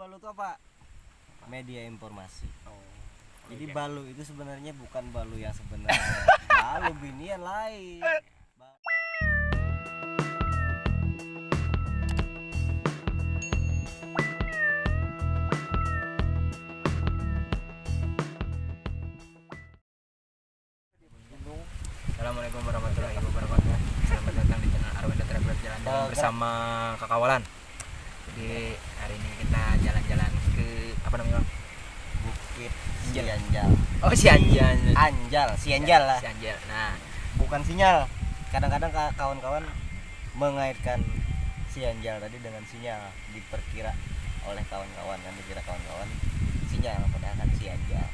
Balu itu apa? Media informasi. Oh. Jadi Balu itu sebenarnya bukan Balu yang sebenarnya. Balu binian lain. Assalamualaikum warahmatullahi wabarakatuh. Selamat datang di channel Arwenda Traveler Jalan-jalan bersama Kakawalan. Jadi hari ini kita jalan-jalan ke apa namanya, Bang? Bukit Sianjal. Oh, Sianjal. Sianjal lah. Sianjal. Nah, Bukan sinyal. Kadang-kadang kawan-kawan mengaitkan Sianjal tadi dengan sinyal, diperkira oleh kawan-kawan kan, dikira kawan-kawan sinyal padahal kan Sianjal.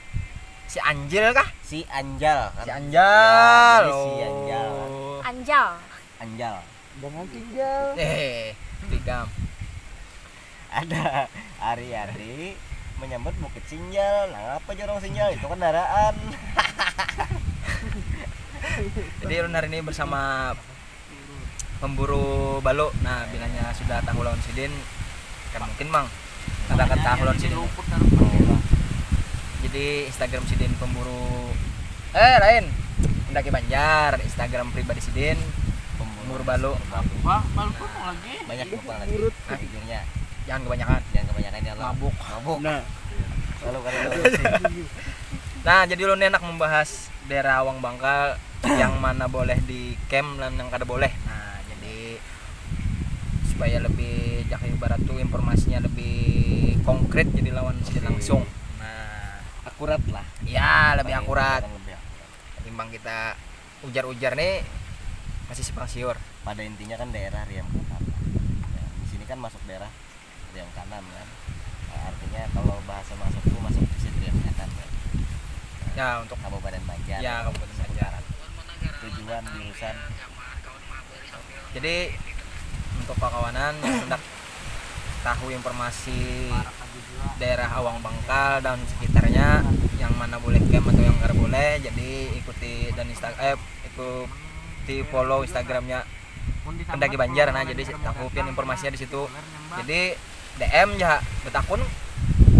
si Anjel kah? Si Anjal kan. Si Anjal. Ya, jadi si Anjal. Anjal. Anjal. Jangan tinggal. Tigam. Ada hari-hari menyambut Bukit Sinjal. Nah, apa jorong Sinjal itu kendaraan. Jadi Ulun hari ini bersama pemburu baluk. Nah, bilanya sudah tahu lawan sidin kan mungkin Bang ada tahu lawan sidin. Jadi Instagram sidin pemburu lain Mendaki Banjar, Instagram pribadi sidin pemburu baluk. Wah, baluk lagi. Banyak lupa lagi. Jujurnya Jangan kebanyakan. jangan kebanyakan ya Allah. Mabuk. Nah, Lalu kalau Nah, jadi Ulun enak membahas daerah Awang Bangkal yang mana boleh di camp dan yang kada boleh. Nah, jadi supaya lebih jakai ibarat tuh informasinya lebih konkret jadi lawan sidin langsung. Nah, akurat lah. ya lebih Paling akurat. lebih akurat. Timbang kita ujar-ujar nih masih simpang siur. Pada intinya kan daerah Riam Kanan. Ya, di sini kan masuk daerah Riam Kanan kan. Nah, artinya kalau bahasa masuk di situ Riam Kanan kan. Ya, untuk Kabupaten Banjar. ya Kabupaten Banjar. Tujuan jurusan Jadi untuk kawanan yang hendak tahu informasi daerah Awang Bangkal dan sekitarnya yang mana boleh camp atau yang nggak boleh, jadi ikuti dan ikuti follow Instagramnya Pendaki Banjar. Nah, jadi takupin informasinya di situ. Jadi DM ya betakun.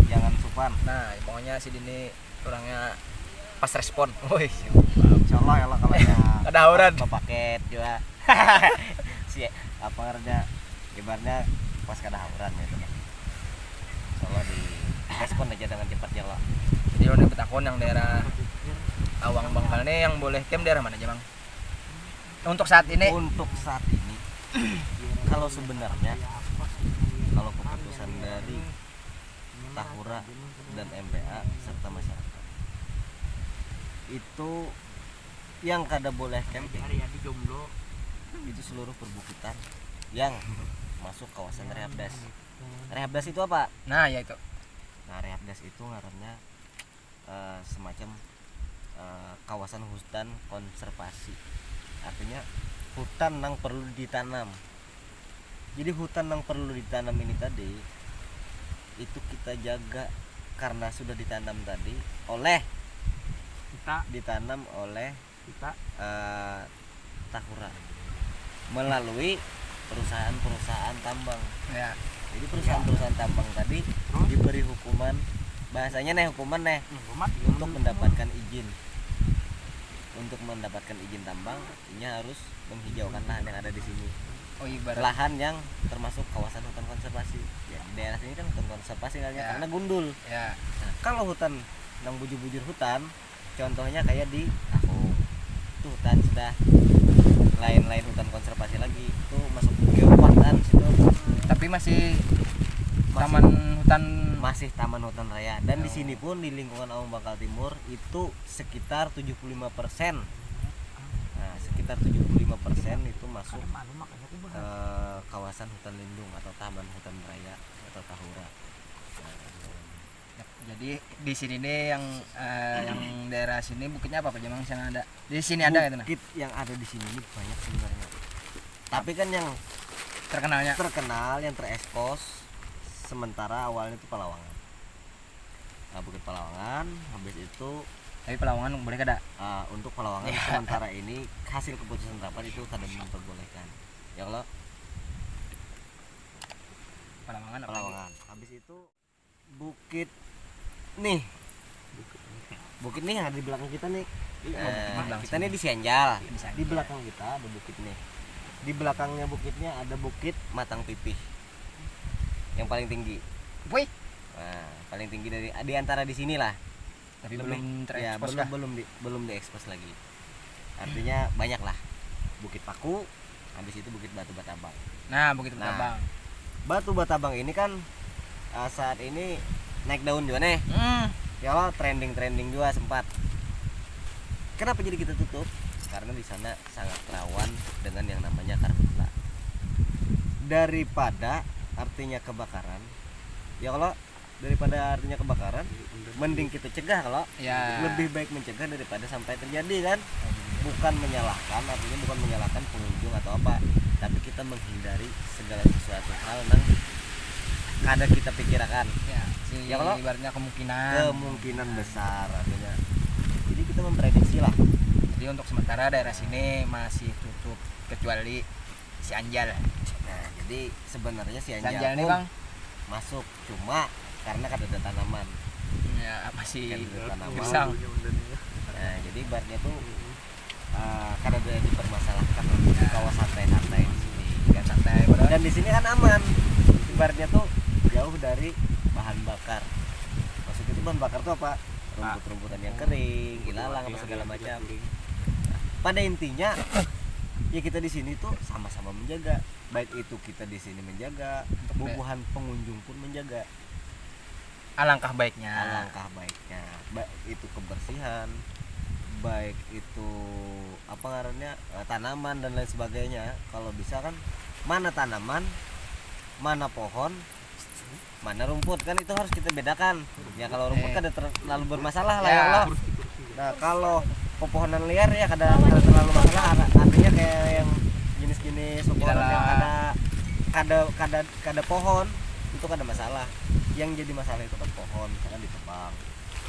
jangan supan. Nah, pokoknya si Dini orangnya pas respon. Woi, Insyaallah ya lah kalau ada auran. paket juga. Si apa kerja ibaratnya pas kada hauran gitu kan. Insyaallah di respon aja dengan cepat ya Allah. Jadi udah betakun yang daerah Awang Bangkal nih yang boleh camp daerah mana aja, Bang? Untuk saat ini Untuk saat ini kalau sebenarnya kalau keputusan dari Tahura dan MPA serta masyarakat itu yang kada boleh camping itu seluruh perbukitan yang masuk kawasan Rehabdas. Rehabdas itu apa? nah ya itu. Nah, Rehabdas itu ngarannya semacam kawasan hutan konservasi. Artinya hutan yang perlu ditanam. Jadi hutan yang perlu ditanam ini tadi itu kita jaga karena sudah ditanam tadi oleh ditanam oleh Tahura melalui perusahaan-perusahaan tambang. Ya. Jadi perusahaan-perusahaan tambang tadi diberi hukuman, bahasanya hukuman untuk mendapatkan izin. Untuk mendapatkan izin tambang, ini harus menghijaukan lahan yang ada di sini. Oh, ibarat Lahan yang termasuk kawasan hutan konservasi. Ya, di daerah sini kan hutan konservasi Ya. karena gundul. ya. Nah, kalau hutan yang bujur-bujur hutan, contohnya kayak di Ahung. Itu hutan sudah lain-lain hutan konservasi lagi. Itu masuk geopark kan situ. Tapi masih taman hutan. Masih taman hutan raya dan di sini pun di lingkungan Awang Bangkal Timur itu sekitar 75%. Nah, sekitar 75% itu masuk kawasan hutan lindung atau taman hutan raya atau Tahura. Jadi di sini nih yang daerah sini bukitnya apa aja, Bang? Yang ada. Di sini ada gitu nah. Bukit yang ada di sini ini banyak sebenarnya. Tapi kan yang Terkenalnya. terkenal yang terekspos sementara awalnya itu Palawangan. Nah, Bukit Palawangan, habis itu Tapi Pelawangan boleh kada? untuk Palawangan sementara ini hasil keputusan rapat itu tidak memperbolehkan. Ya Allah, Pelawangan apa? Palawangan. Habis itu bukit nih. Bukit nih ada di belakang kita nih. Kita nih di Sianjal. Di belakang kita ada bukit nih. Di belakangnya bukitnya ada bukit Matang Pipih. Yang paling tinggi. Wih, Nah, paling tinggi di antara di sini lah. tapi Lebih- belum ya, terekspos belum kah? belum diekspos lagi. Artinya banyak lah. Bukit Paku, habis itu Bukit Batu Batabang. Nah, Bukit Nah. Batabang. Batu Batabang ini kan saat ini naik daun juga nih. Ya Allah, trending juga sempat. Kenapa jadi kita tutup? Karena di sana sangat rawan dengan yang namanya karhutla. Daripada artinya kebakaran, ya kalau daripada artinya kebakaran, mending kita cegah kalau Ya. lebih baik mencegah daripada sampai terjadi kan. Bukan menyalahkan, artinya bukan menyalahkan pengunjung atau apa, tapi kita menghindari segala sesuatu hal yang kadang kita pikirkan Ya, si Ya, kalau ibaratnya kemungkinan. kemungkinan besar artinya. Jadi kita memprediksi lah. Jadi untuk sementara daerah sini masih tutup kecuali si Anjal. Nah, jadi sebenarnya si Anjal Anjal ini pun Bang, masuk, cuma karena ada tanaman. ya masih Ada tanaman. gersang. Nah, jadi ibaratnya tuh karena ada dipermasalahkan di kawasan santai-santai di sini kan. Santai padahal. Dan di sini kan aman. Ibaratnya tuh jauh dari bahan bakar. Maksudnya itu bahan bakar tuh apa? Rumput-rumputan yang kering, ilalang apa segala macam. Pada intinya ya kita di sini tuh sama-sama menjaga. Baik itu kita di sini menjaga, bubuhan pengunjung pun menjaga. Alangkah baiknya. Alangkah baiknya, baik itu kebersihan, baik itu apa ngarannya tanaman dan lain sebagainya. Kalau bisa kan mana tanaman, mana pohon, mana rumput, kan itu harus kita bedakan. Ya kalau rumput kan terlalu bermasalah lah ya Allah. Nah kalau pepohonan liar ya kadang terlalu masalah, artinya kayak yang jenis-jenis pepohonan yang kada pohon itu kada masalah. Yang jadi masalah itu kan pohon, misalkan ditebang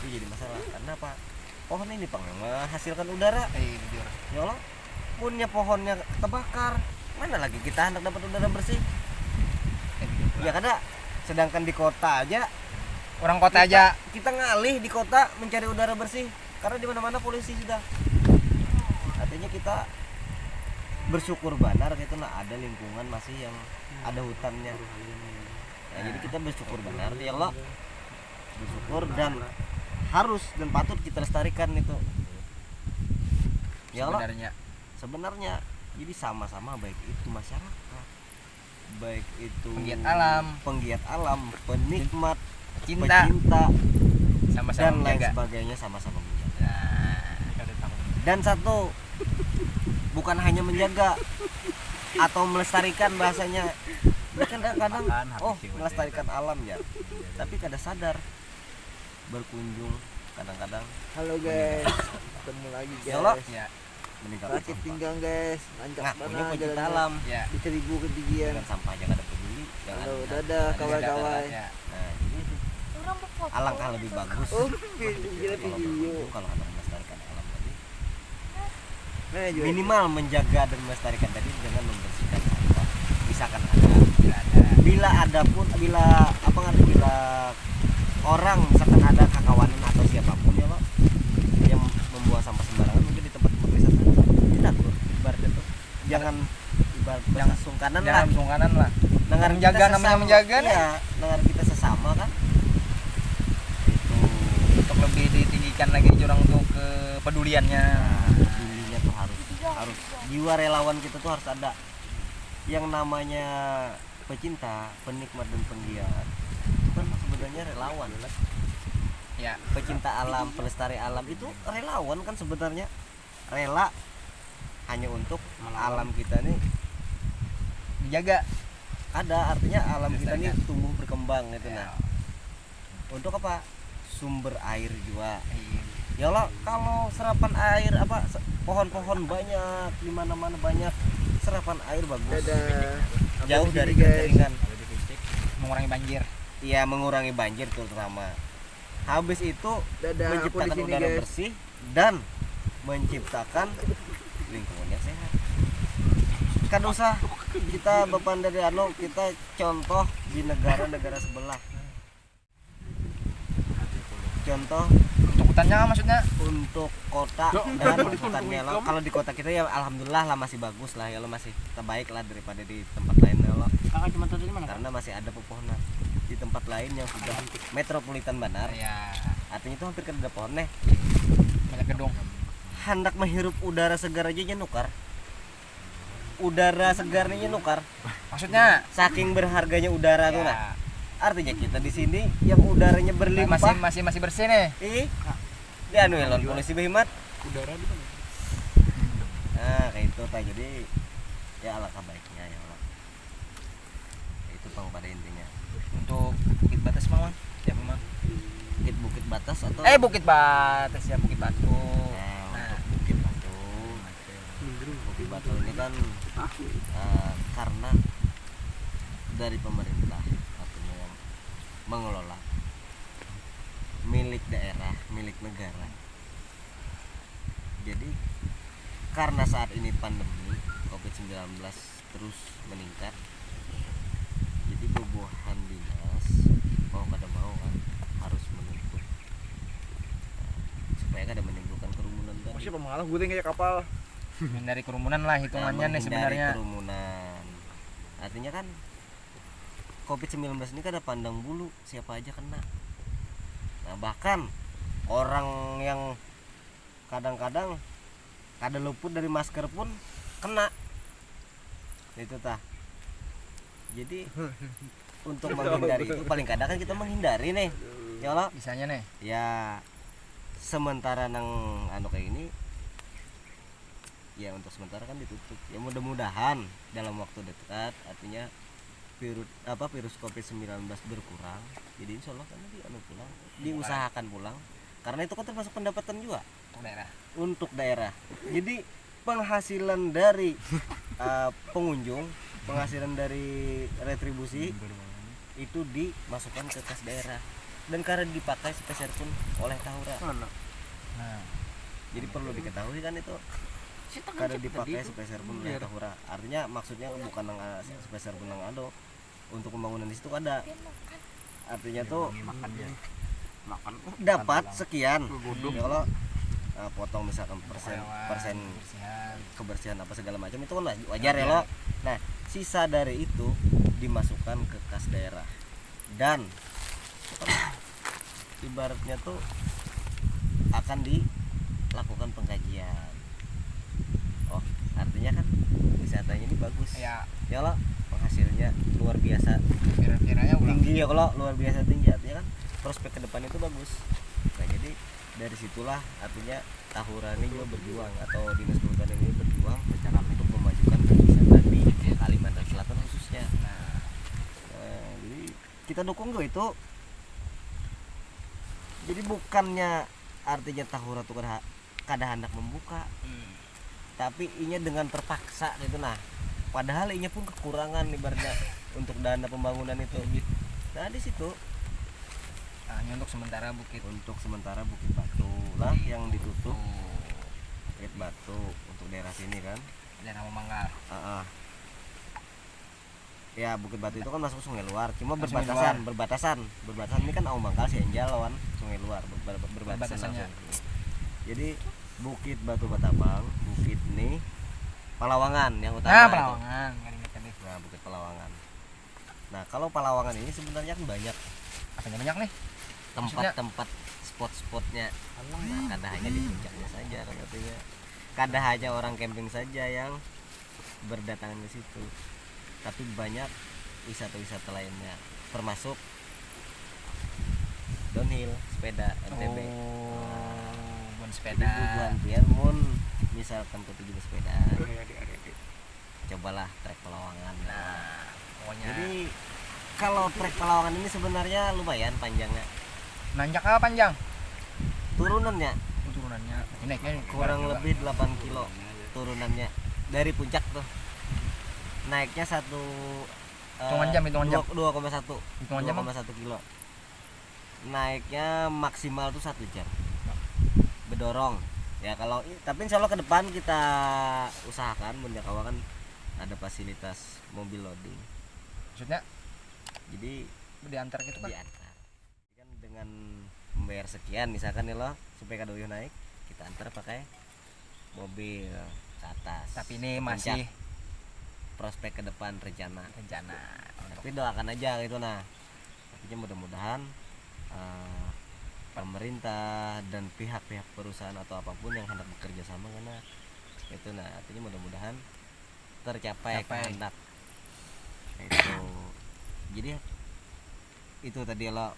itu jadi masalah. Karena apa? Pohon ini menghasilkan udara. Jujur. Ya Allah, punya pohonnya terbakar, mana lagi kita hendak dapat udara bersih? Ya kada. Sedangkan di kota aja, Orang kota aja kita ngalih di kota mencari udara bersih karena di mana-mana polusi sudah. Artinya kita bersyukur benar gitu, nah ada lingkungan masih yang ada hutannya. Nah, jadi kita bersyukur benar ya Allah, bersyukur dan harus dan patut kita lestarikan itu. Ya Allah, sebenarnya jadi sama-sama, baik itu masyarakat, baik itu penggiat alam, penikmat, cinta pecinta sama-sama dan lain menjaga. sebagainya sama-sama menjaga. Dan satu, bukan hanya menjaga atau melestarikan bahasanya. Ini kadang-kadang melestarikan alam ya, tapi kadang sadar berkunjung kadang-kadang. Halo guys, ketemu lagi Ya Allah, guys. Ya, meninggalkan Sakit sampah. pinggang guys, nanjak Ngakunya mana pecinta jalannya. alam, ya. Di 1000 ketinggian. dengan sampah aja kada peduli. Jangan. Halo, dadah kawan-kawan. Ya. Nah, jadi alangkah lebih bagus Oh, gila kalau video. berkunjung, kalau ada melestarikan alam tadi. Nah, juga. Minimal menjaga dan melestarikan tadi dengan membersihkan sampah. Misalkan ada. Bila apa ngerti, bila orang misalkan ada kakawanan atau siapapun ya Pak yang membuang sampah sembarangan mungkin di tempat-tempat wisata, ditegur ibaratnya tuh. Jangan jangan sungkanan lah. Jangan sungkanan lah. Dengar Menjaga namanya menjaga nih. ya, dengar kita sesama kan. Itu Untuk lebih ditinggikan lagi jurang untuk kepeduliannya. dirinya tuh harus jiwa relawan kita tuh harus ada. Yang namanya pecinta, penikmat dan penggiat itu kan sebenarnya relawan kan? Ya, Pecinta alam, pelestari alam itu relawan kan sebenarnya, rela hanya untuk alam kita nih dijaga. ada, artinya alam kita nih Dilestarikan. tumbuh berkembang gitu. Ya. Nah, untuk apa? Sumber air juga. Ya Allah, kalau serapan air apa pohon-pohon banyak di mana-mana, banyak serapan air bagus. Dadah. Jauh Sampai dari sini, guys. kekeringan. Mengurangi banjir. Iya, mengurangi banjir terutama. Habis itu Dadah, aku di menciptakan sini udara guys. bersih dan menciptakan lingkungan yang sehat. Kan usah kita beban dari kita contoh di negara-negara sebelah. contoh Untuk hutannya maksudnya? untuk kota dan hutannya lo, kalau di kota kita ya alhamdulillah lah masih bagus lah ya lo, masih terbaik lah daripada di tempat lain ya lo, Kakak cuma tahu dari mana? karena masih ada pepohonan. Di tempat lain yang sudah metropolitan benar, Ya, artinya itu hampir kada ada pohon nih, banyak gedung. hendak menghirup udara segar aja nukar, udara segarnya nukar, Maksudnya saking berharganya udara tuh nah. ya, Artinya kita di sini yang udaranya berlimpah masih bersih nih. di anu elon polisi behimat. Udara di mana? Nah kayak itu tak, jadi ya alangkah baiknya ya Allah. Itu pang pada intinya. Untuk Bukit Batas Mang. Siapa Mang? Bukit batas atau Bukit Batas ya, Bukit Batu. untuk Bukit Batu. Bukit Batu ini kan karena dari pemerintah artinya yang mengelola, milik daerah, milik negara. Jadi karena saat ini pandemi COVID-19 terus meningkat, jadi bobohan dinas mau kada mau kan harus menutup, supaya kada menimbulkan kerumunan tadi. Masih pemalas gue kayak kapal. Dari kerumunan lah hitungannya nih Menghindari sebenarnya. kerumunan. Artinya kan COVID-19 ini kada pandang bulu, siapa aja kena. Nah, bahkan orang yang kadang-kadang kada luput dari masker pun kena. Itu tah. Jadi untuk menghindari itu paling kadang kan kita menghindari nih. Ya Allah, Bisanya nih. ya sementara nang anu kayak ini ya untuk sementara kan ditutup. Ya mudah-mudahan dalam waktu dekat artinya virus COVID-19 berkurang. Jadi insya Allah kan pulang, diusahakan pulang, karena itu kan termasuk pendapatan juga untuk daerah. Jadi penghasilan dari pengunjung, penghasilan dari retribusi itu dimasukkan ke kas daerah dan karena dipakai sepeser pun oleh Tahura. Nah, Jadi perlu diketahui kan itu kada dipakai sepeser pun oleh Tahura. Artinya maksudnya bukan nang sepeser pun nang ado untuk pembangunan di situ ada. Artinya tuh Makan dapat sekian. Ya kalau potong misalkan persen kebersihan. kebersihan apa segala macam itu kan wajar ya lo. Nah, sisa dari itu dimasukkan ke kas daerah dan ibaratnya tuh akan dilakukan pengkajian. Oh, artinya kan wisatanya ini bagus. Ya, Ya lo, penghasilnya luar biasa kira-kiranya ulang. tinggi ya, kalau luar biasa tinggi artinya kan prospek ke depan itu bagus. Nah, jadi dari situlah artinya Tahura ini juga berjuang atau dinas kehutanan ini berjuang secara untuk memajukan wisata di Kalimantan Selatan khususnya. Nah, jadi kita dukung tuh itu. Jadi bukannya artinya Tahura tuh kada hendak membuka, tapi inya dengan terpaksa gitu. Nah, padahal inya pun kekurangan ibaratnya untuk dana pembangunan itu. Nah, di situ Hanya untuk sementara Bukit Batu lah yang ditutup. Bukit Batu untuk daerah sini kan. daerah Manggal. Ya Bukit Batu itu kan masuk Sungai Luar, cuma Sungai berbatasan ini kan Aung Bangkal Sienjal lawan Sungai Luar berbatasan Perbatasannya. langsung. Jadi Bukit Batu Batabang, Bukit nih Palawangan yang utama. Nah, itu. Palawangan, nggak diingat nih. Nah, Bukit Palawangan. Nah, kalau Palawangan ini sebenarnya kan banyak Apanya banyak nih? tempat-tempat spot-spotnya. Nah, kada hanya di puncaknya saja kan artinya. Kada hanya orang camping saja yang berdatangan ke situ. Tapi banyak wisata-wisata lainnya, termasuk downhill, sepeda, MTB. Bon Jadi sepeda. tujuan pian mun misalkan ketujuh sepeda, cobalah trek Palawangan. Nah, pokoknya Jadi kalau trek Palawangan ini sebenarnya lumayan panjangnya. nanjak apa panjang? Turunannya Turunannya. Ini naiknya kurang lebih 8 kilo turunannya dari puncak tuh. Naiknya Hitungan jam. 2,1 Hitungan jam, 2,1 kilo. Naiknya maksimal tuh 1 jam. Bedorong. Ya kalau tapi insya Allah ke depan kita usahakan menjakawakan ada fasilitas mobil loading. Maksudnya Jadi diantar gitu kan? diantar kan dengan membayar bayar sekian misalkan nih lo supaya Kak Doyo naik, kita antar pakai mobil ke atas. Tapi ini Ke masih puncak. Prospek ke depan rencana. untuk Tapi doakan aja gitu nah. Tapi mudah-mudahan pemerintah dan pihak-pihak perusahaan atau apapun yang hendak bekerja sama karena itu nah artinya mudah-mudahan tercapai kehendak itu. Jadi itu tadi lo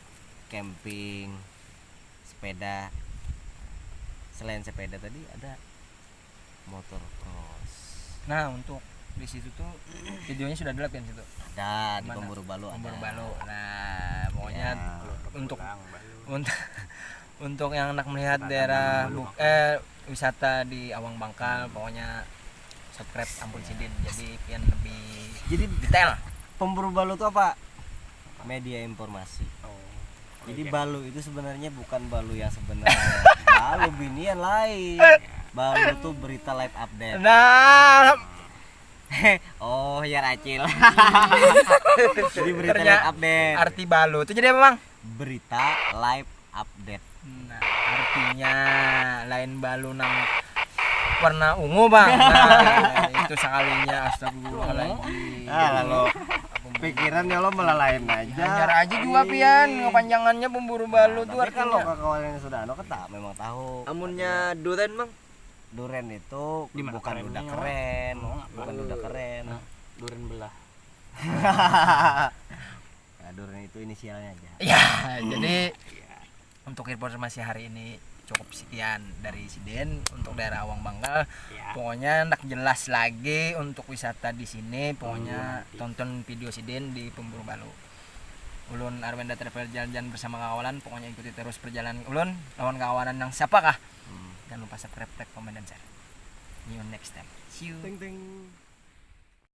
camping, sepeda. Selain sepeda tadi ada motor cross. Nah, untuk di situ tuh videonya sudah ada kan situ. Ada di Mana? Pemburu Balu ada. Pemburu Balu. Nah, pokoknya Ya. untuk Pulang, Balu. untuk untuk yang hendak melihat daerah wisata di Awang Bangkal, pokoknya subscribe Ampun Sidin jadi pian lebih Jadi detail. Pemburu Balu itu apa? Media informasi. Oh. Jadi Balu itu sebenarnya bukan Balu yang sebenarnya. Balu binian lain. Balu tuh berita live update. Nah, Oh ya Acil. Jadi berita Ternyata live update. arti balu itu jadi apa, Bang? Berita live update. Nah, artinya lain balu nang warna ungu, Bang. Nah, itu sekalinya astagfirullahaladzim. Lalu pikiran ya lo malah lain aja. Hajar aja juga pian, kepanjangannya pemburu balu tuh Tapi kalau artinya. kawan yang sudah memang tahu. Amunnya duren Bang. Duren itu Di mana bukan kerennya, duda Bang? keren, Oh, bukan duda keren. Duren belah. Ya, Duren itu inisialnya aja. Ya, jadi untuk informasi hari ini cukup sekian dari Siden untuk daerah Awang Bangkal. Ya. Pokoknya ndak jelas lagi untuk wisata di sini. Pokoknya tonton video Siden di Pemburu Balu. Ulun Arwenda Travel jalan-jalan bersama kawanan. Pokoknya ikuti terus perjalanan ulun lawan kawanan yang siapakah? Jangan lupa subscribe, like, comment, dan share. See you next time. See you. Ting ting.